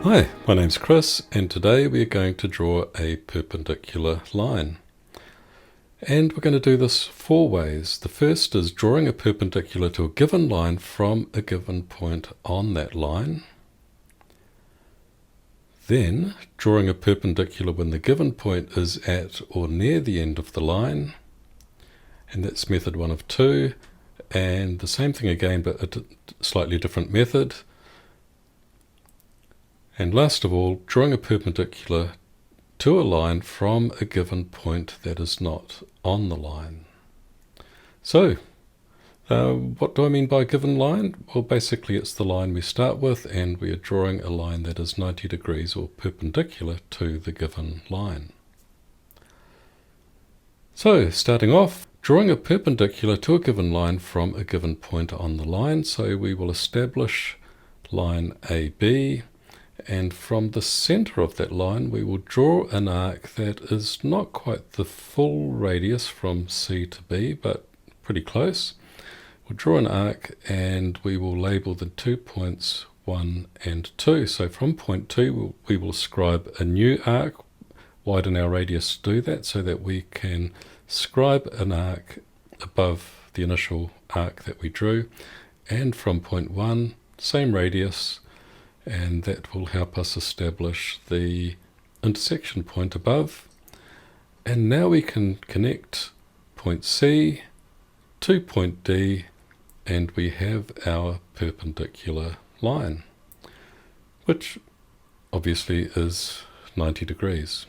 Hi, my name's Chris, and today we are going to draw a perpendicular line. And we're going to do this four ways. The first is drawing a perpendicular to a given line from a given point on that line. Then drawing a perpendicular when the given point is at or near the end of the line. And that's method 1 of 2. And the same thing again, but a slightly different method. And last of all, drawing a perpendicular to a line from a given point that is not on the line. So, what do I mean by given line? Well, basically it's the line we start with, and we are drawing a line that is 90 degrees or perpendicular to the given line. So, starting off, drawing a perpendicular to a given line from a given point on the line. So we will establish line AB. And from the center of that line, we will draw an arc that is not quite the full radius from C to B, but pretty close. We'll draw an arc and we will label the 2 points 1 and 2. So from point 2, we will scribe a new arc, widen our radius to do that, so that we can scribe an arc above the initial arc that we drew. And from point 1, same radius, and that will help us establish the intersection point above. And now we can connect point C to point D, and we have our perpendicular line, which obviously is 90 degrees.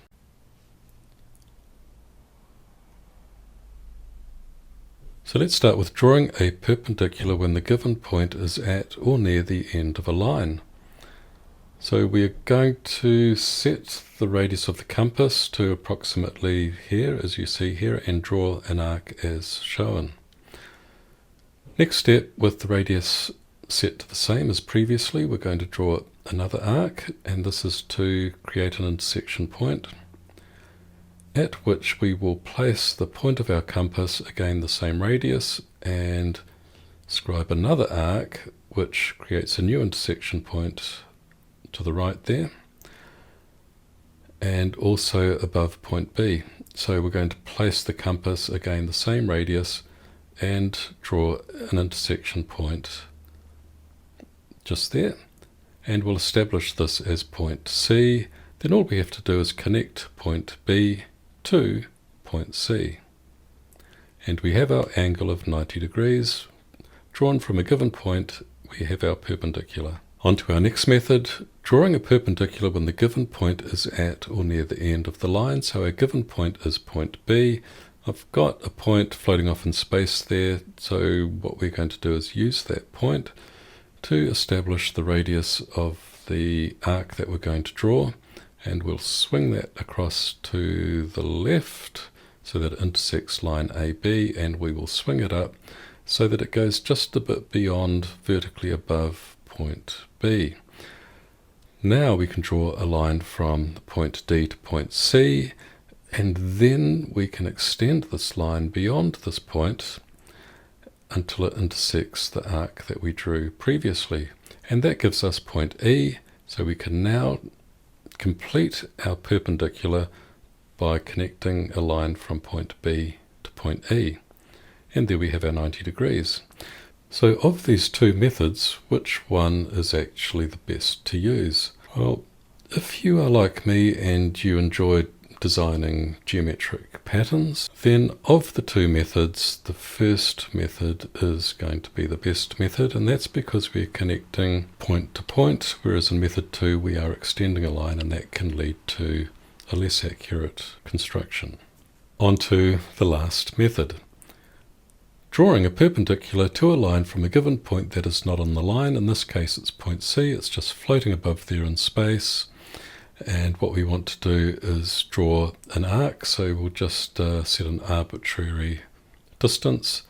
So let's start with drawing a perpendicular when the given point is at or near the end of a line. So we are going to set the radius of the compass to approximately here, as you see here, and draw an arc as shown. Next step, with the radius set to the same as previously, we're going to draw another arc, and this is to create an intersection point, at which we will place the point of our compass, again the same radius, and scribe another arc, which creates a new intersection point to the right there, and also above point B. So we're going to place the compass, again the same radius, and draw an intersection point just there, and we'll establish this as point C. Then all we have to do is connect point B to point C, and we have our angle of 90 degrees drawn from a given point. We have our perpendicular. On to our next method, drawing a perpendicular when the given point is at or near the end of the line. So our given point is point B. I've got a point floating off in space there, so what we're going to do is use that point to establish the radius of the arc that we're going to draw, and we'll swing that across to the left so that it intersects line AB, and we will swing it up so that it goes just a bit beyond, vertically above point B. Now we can draw a line from point D to point C, and then we can extend this line beyond this point until it intersects the arc that we drew previously, and that gives us point E. So we can now complete our perpendicular by connecting a line from point B to point E, and there we have our 90 degrees. So of these two methods, which one is actually the best to use? Well, if you are like me and you enjoy designing geometric patterns, then of the two methods, the first method is going to be the best method, and that's because we're connecting point to point, whereas in method 2 we are extending a line, and that can lead to a less accurate construction. On to the last method. Drawing a perpendicular to a line from a given point that is not on the line. In this case it's point C, it's just floating above there in space, and what we want to do is draw an arc, so we'll just set an arbitrary distance.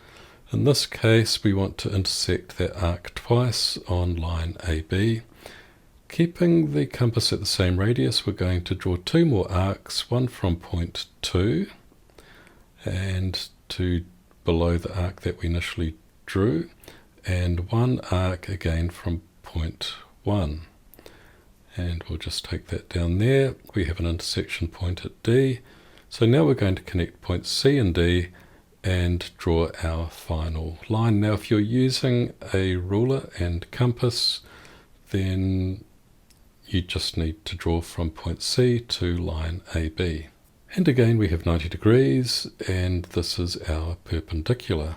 In this case we want to intersect that arc twice on line AB. Keeping the compass at the same radius, we're going to draw two more arcs, one from point 2 and to below the arc that we initially drew, and one arc again from point 1. And we'll just take that down there. We have an intersection point at D. So now we're going to connect points C and D and draw our final line. Now if you're using a ruler and compass, then you just need to draw from point C to line AB. And again we have 90 degrees, and this is our perpendicular.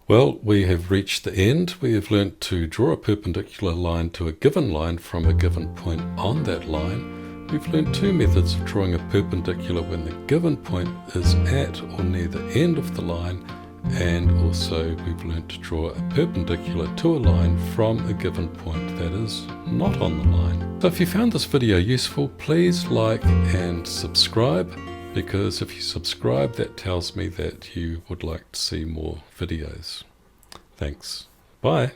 Well, we have reached the end. We have learnt to draw a perpendicular line to a given line from a given point on that line. We've learnt two methods of drawing a perpendicular when the given point is at or near the end of the line, and also we've learnt to draw a perpendicular to a line from a given point that is not on the line. So if you found this video useful, please like and subscribe, because if you subscribe, that tells me that you would like to see more videos. Thanks. Bye.